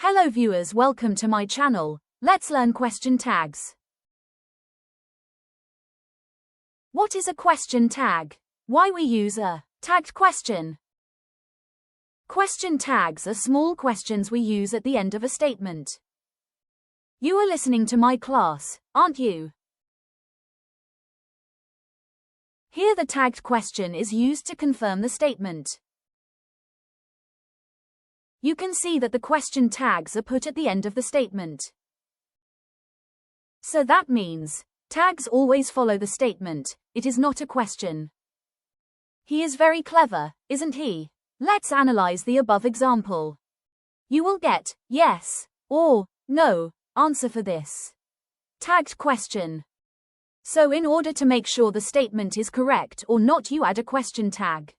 Hello viewers, welcome to my channel. Let's learn question tags. What is a question tag? Why we use a tagged question? Question tags are small questions we use at the end of a statement. You are listening to my class, aren't you? Here the tagged question is used to confirm the statement. You can see that the question tags are put at the end of the statement. So that means, tags always follow the statement, it is not a question. He is very clever, isn't he? Let's analyze the above example. You will get, yes, or, no, answer for this tagged question. So in order to make sure the statement is correct or not, you add a question tag.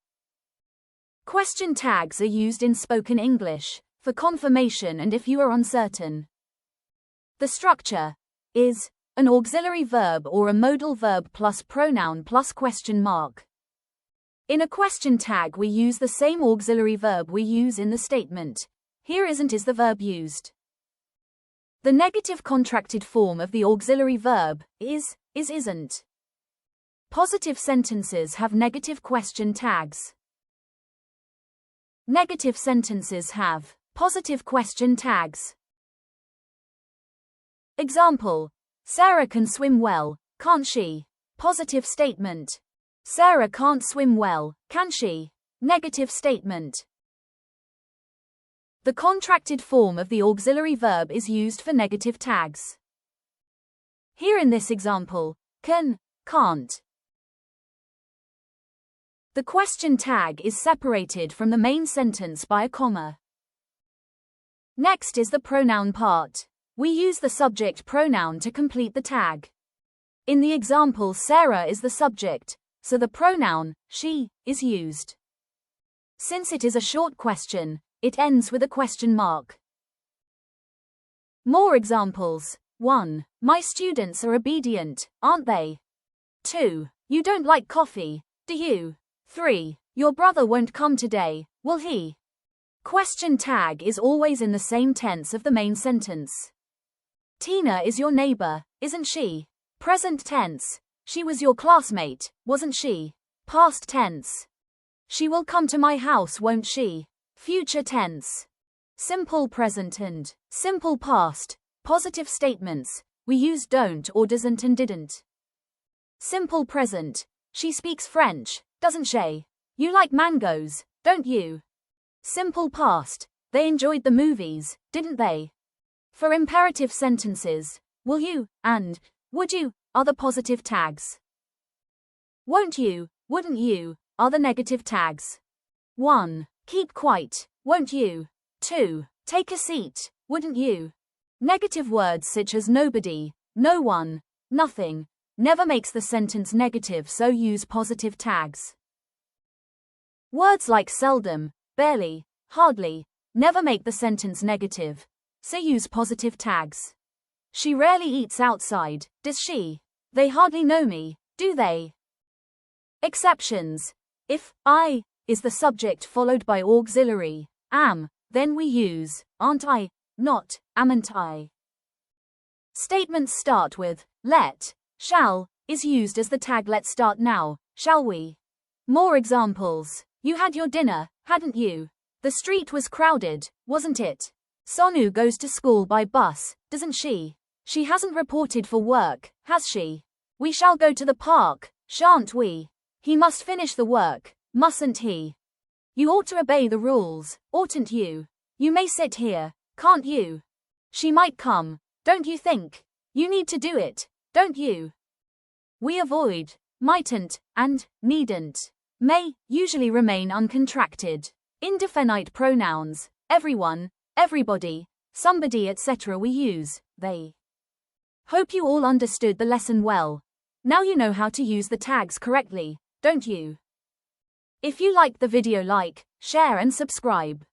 Question tags are used in spoken English, for confirmation and if you are uncertain. The structure is an auxiliary verb or a modal verb plus pronoun plus question mark. In a question tag we use the same auxiliary verb we use in the statement. Here isn't is the verb used. The negative contracted form of the auxiliary verb is isn't. Positive sentences have negative question tags. Negative sentences have positive question tags. Example: Sarah can swim well, can't she? Positive statement. Sarah can't swim well, can she? Negative statement. The contracted form of the auxiliary verb is used for negative tags. Here in this example, can, can't. The question tag is separated from the main sentence by a comma. Next is the pronoun part. We use the subject pronoun to complete the tag. In the example, Sarah is the subject, so the pronoun, she, is used. Since it is a short question, it ends with a question mark. More examples. 1. My students are obedient, aren't they? 2. You don't like coffee, do you? 3. Your brother won't come today, will he? Question tag is always in the same tense of the main sentence. Tina is your neighbor, isn't she? Present tense. She was your classmate, wasn't she? Past tense. She will come to my house, won't she? Future tense. Simple present and simple past. Positive statements. We use don't or doesn't and didn't. Simple present. She speaks French, doesn't she? You like mangoes, don't you? Simple past. They enjoyed the movies, didn't they? For imperative sentences, will you and would you are the positive tags. Won't you, wouldn't you are the negative tags. 1. Keep quiet, won't you? 2. Take a seat, wouldn't you? Negative words such as nobody, no one, nothing, never makes the sentence negative, so use positive tags. Words like seldom, barely, hardly, never make the sentence negative, so use positive tags. She rarely eats outside, does she? They hardly know me, do they? Exceptions. If I is the subject followed by auxiliary am, then we use aren't I, not amn't I. Statements start with let, shall, is used as the tag let's start now, shall we? More examples. You had your dinner, hadn't you? The street was crowded, wasn't it? Sonu goes to school by bus, doesn't she? She hasn't reported for work, has she? We shall go to the park, shan't we? He must finish the work, mustn't he? You ought to obey the rules, oughtn't you? You may sit here, can't you? She might come, don't you think? You need to do it, don't you? We avoid mightn't and needn't. May usually remain uncontracted. Indefinite pronouns, everyone, everybody, somebody, etc. we use they. Hope you all understood the lesson well. Now you know how to use the tags correctly, don't you? If you liked the video, like, share and subscribe.